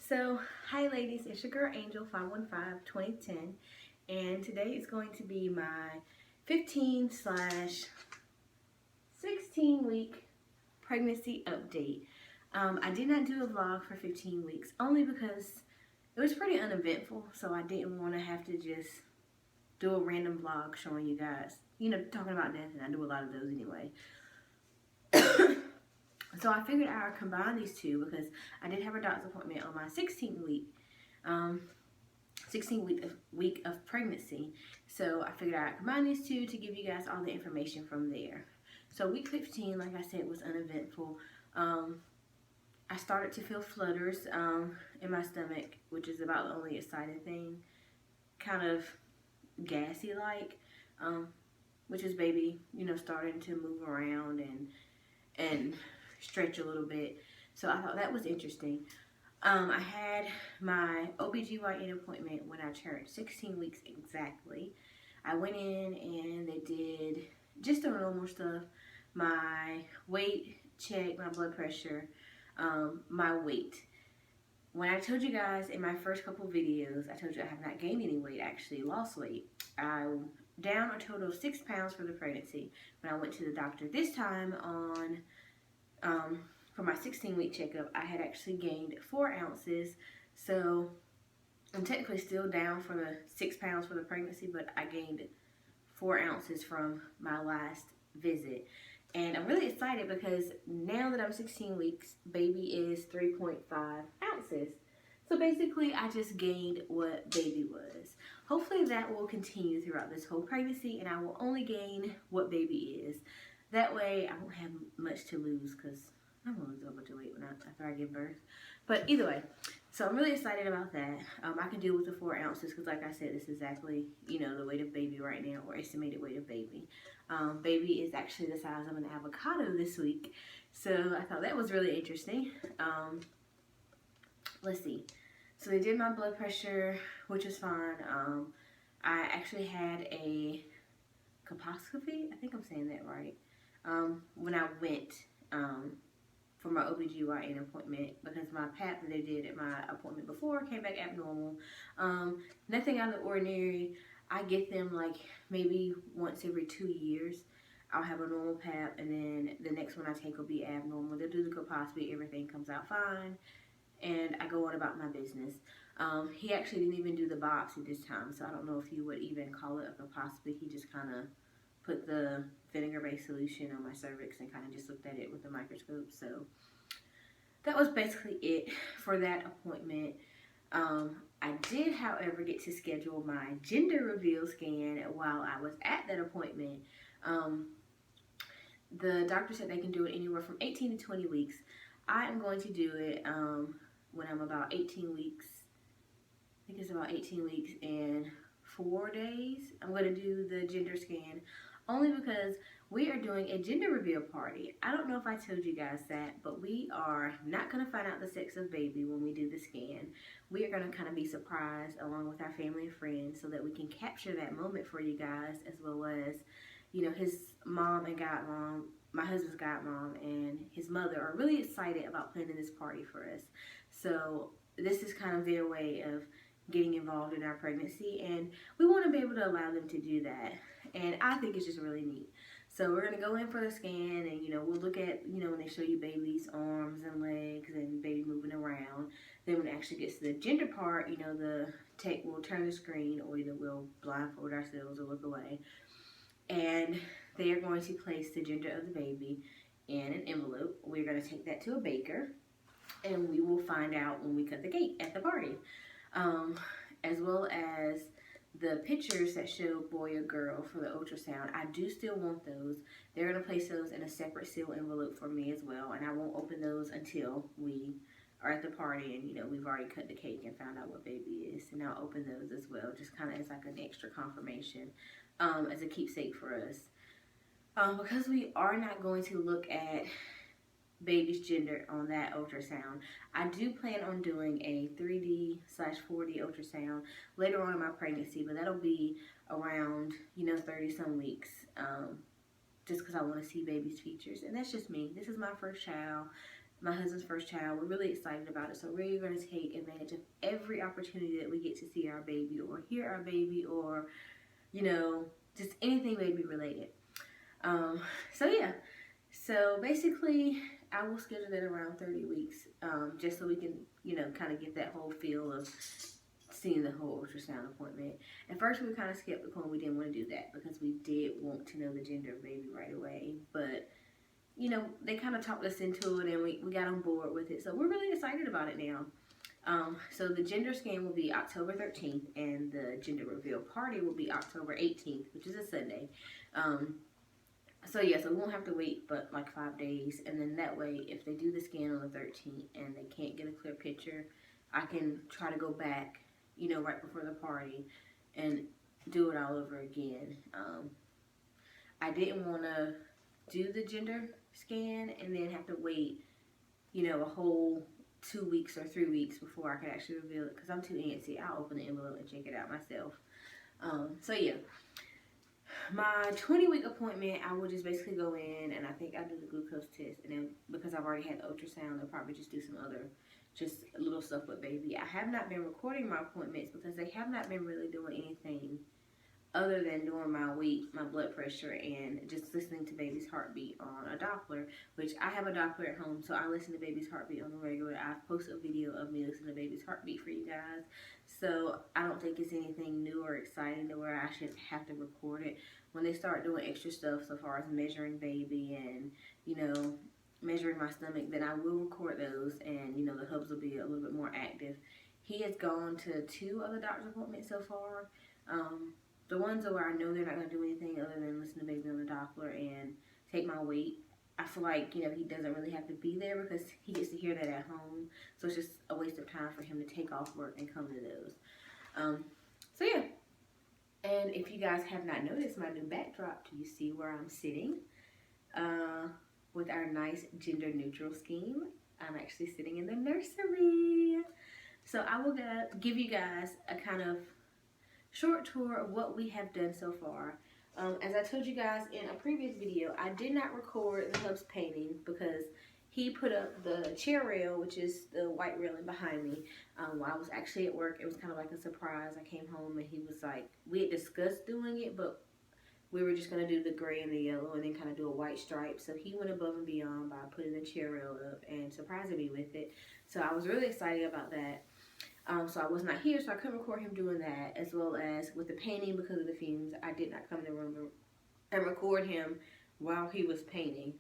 So, hi ladies, it's your girl Angel 515 2010, and today is going to be my 15/16 week pregnancy update. I did not do a vlog for 15 weeks only because it was pretty uneventful, so I didn't want to have to just do a random vlog showing you guys, talking about nothing. I do a lot of those anyway. So I figured I would combine these two because I did have a doctor's appointment on my 16th week of pregnancy. So I figured I'd combine these two to give you guys all the information from there. So week 15, like I said, was uneventful. I started to feel flutters in my stomach, which is about the only exciting thing. Kind of gassy like, which is baby, starting to move around and stretch a little bit. So I thought that was interesting. I had my OBGYN appointment when I turned 16 weeks exactly. I went in and they did just the normal stuff. My weight check, my blood pressure, my weight. When I told you guys in my first couple videos, I told you I have not gained any weight, I actually lost weight. I'm down a total of 6 pounds for the pregnancy. When I went to the doctor this time for my 16-week checkup, I had actually gained 4 ounces. So I'm technically still down for the 6 pounds for the pregnancy, but I gained 4 ounces from my last visit. And I'm really excited because now that I'm 16 weeks, baby is 3.5 ounces. So basically, I just gained what baby was. Hopefully that will continue throughout this whole pregnancy, and I will only gain what baby is. That way, I won't have much to lose because I'm going to lose a bunch of weight after I give birth. But either way, so I'm really excited about that. I can deal with the 4 ounces because, like I said, this is exactly, the weight of baby right now, or estimated weight of baby. Baby is actually the size of an avocado this week. So I thought that was really interesting. Let's see. So they did my blood pressure, which was fine. I actually had a colposcopy. I think I'm saying that right. When I went for my OBGYN appointment, because my pap that they did at my appointment before came back abnormal. Nothing out of the ordinary. I get them like maybe once every 2 years. I'll have a normal pap, and then the next one I take will be abnormal. They'll do the colposcopy, everything comes out fine, and I go on about my business. He actually didn't even do the biopsy this time, so I don't know if you would even call it a colposcopy. He just kind of put the vinegar-based solution on my cervix and kind of just looked at it with a microscope. So that was basically it for that appointment. I did, however, get to schedule my gender reveal scan while I was at that appointment. The doctor said they can do it anywhere from 18 to 20 weeks. I am going to do it when I'm about 18 weeks. I think it's about 18 weeks and 4 days. I'm going to do the gender scan only because we are doing a gender reveal party. I don't know if I told you guys that, but we are not going to find out the sex of baby when we do the scan. We are going to kind of be surprised along with our family and friends so that we can capture that moment for you guys, as well as, his mom and godmom, my husband's godmom, and his mother are really excited about planning this party for us. So this is kind of their way of getting involved in our pregnancy, and we want to be able to allow them to do that. And I think it's just really neat. So we're going to go in for the scan, and, we'll look at, when they show you baby's arms and legs and baby moving around. Then when it actually gets to the gender part, the tech will turn the screen, or either we'll blindfold ourselves or look away. And they are going to place the gender of the baby in an envelope. We're going to take that to a baker, and we will find out when we cut the cake at the party. As well as the pictures that show boy or girl for the ultrasound. I do still want those. They're going to place those in a separate seal envelope for me as well, and I won't open those until we are at the party and, we've already cut the cake and found out what baby is, and I'll open those as well, just kind of as like an extra confirmation, as a keepsake for us. Because we are not going to look at baby's gender on that ultrasound, I do plan on doing a 3D/4D ultrasound later on in my pregnancy, but that'll be around 30 some weeks, just because I want to see baby's features. And that's just me. This is my first child. my husband's first child. We're really excited about it. So we're going to take advantage of every opportunity that we get to see our baby or hear our baby or, you know, just anything baby related. So yeah. So basically, I will schedule that around 30 weeks, just so we can, you know, kind of get that whole feel of seeing the whole ultrasound appointment. At first, we were kind of skeptical and we didn't want to do that because we did want to know the gender of baby right away. But, you know, they kind of talked us into it and we got on board with it. So we're really excited about it now. So the gender scan will be October 13th and the gender reveal party will be October 18th, which is a Sunday. So yeah, so we won't have to wait but like 5 days, and then that way if they do the scan on the 13th and they can't get a clear picture, I can try to go back, you know, right before the party and do it all over again. I didn't want to do the gender scan and then have to wait, you know, a whole 2 weeks or 3 weeks before I could actually reveal it because I'm too antsy. I'll open the envelope and check it out myself. So yeah. My 20-week appointment, I will just basically go in and I think I'll do the glucose test. And then because I've already had the ultrasound, I'll probably just do some other, just little stuff with baby. I have not been recording my appointments because they have not been really doing anything other than doing my weight, my blood pressure, and just listening to baby's heartbeat on a Doppler, which I have a Doppler at home, so I listen to baby's heartbeat on the regular. I've posted a video of me listening to baby's heartbeat for you guys, so I don't think it's anything new or exciting to where I should have to record it. When they start doing extra stuff so far as measuring baby and, you know, measuring my stomach, then I will record those, and, you know, the hubs will be a little bit more active. He has gone to 2 other doctor's appointments so far. The ones where I know they're not going to do anything other than listen to baby on the Doppler and take my weight, I feel like, you know, he doesn't really have to be there because he gets to hear that at home. So it's just a waste of time for him to take off work and come to those. So yeah. And if you guys have not noticed my new backdrop, do you see where I'm sitting? With our nice gender neutral scheme. I'm actually sitting in the nursery. So I will give you guys a kind of short tour of what we have done so far. As I told you guys in a previous video, I did not record the hubs painting because he put up the chair rail, which is the white railing behind me, while I was actually at work. It was kind of like a surprise. I came home and he was like, we had discussed doing it, but we were just going to do the gray and the yellow and then kind of do a white stripe. So he went above and beyond by putting the chair rail up and surprising me with it. So I was really excited about that. So I was not here, so I couldn't record him doing that, as well as with the painting because of the fumes. I did not come in the room and record him while he was painting.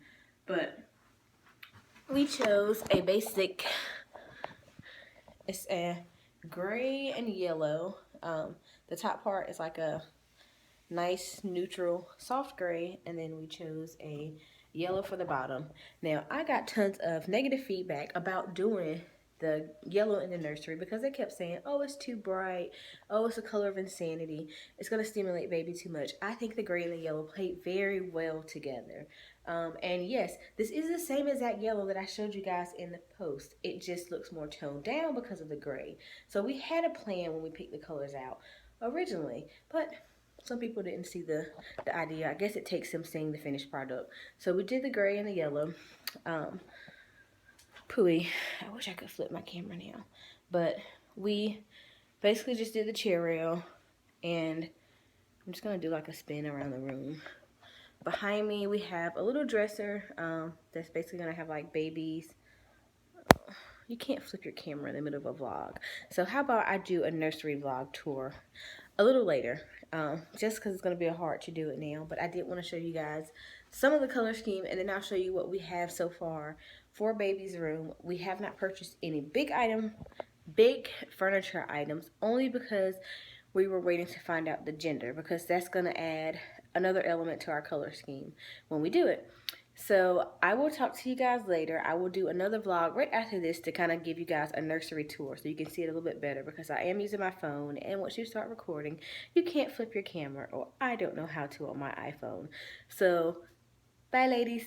But we chose a basic, it's a gray and yellow. The top part is like a nice neutral soft gray, and then we chose a yellow for the bottom. Now I got tons of negative feedback about doing the yellow in the nursery because they kept saying, oh, it's too bright, oh, it's the color of insanity, it's going to stimulate baby too much. I think the gray and the yellow played very well together. And yes, this is the same exact yellow that I showed you guys in the post. It just looks more toned down because of the gray. So we had a plan when we picked the colors out originally, but some people didn't see the idea. I guess it takes them seeing the finished product. So we did the gray and the yellow. Pooey, I wish I could flip my camera now, but we basically just did the chair rail, and I'm just gonna do like a spin around the room. Behind me we have a little dresser that's basically gonna have like babies. You can't flip your camera in the middle of a vlog, so how about I do a nursery vlog tour a little later, just because it's going to be hard to do it now. But I did want to show you guys some of the color scheme, and then I'll show you what we have so far for baby's room. We have not purchased any big furniture items, only because we were waiting to find out the gender, because that's going to add another element to our color scheme when we do it. So I will talk to you guys later. I will do another vlog right after this to kind of give you guys a nursery tour so you can see it a little bit better, because I am using my phone, and once you start recording, you can't flip your camera, or I don't know how to on my iPhone. So bye, ladies.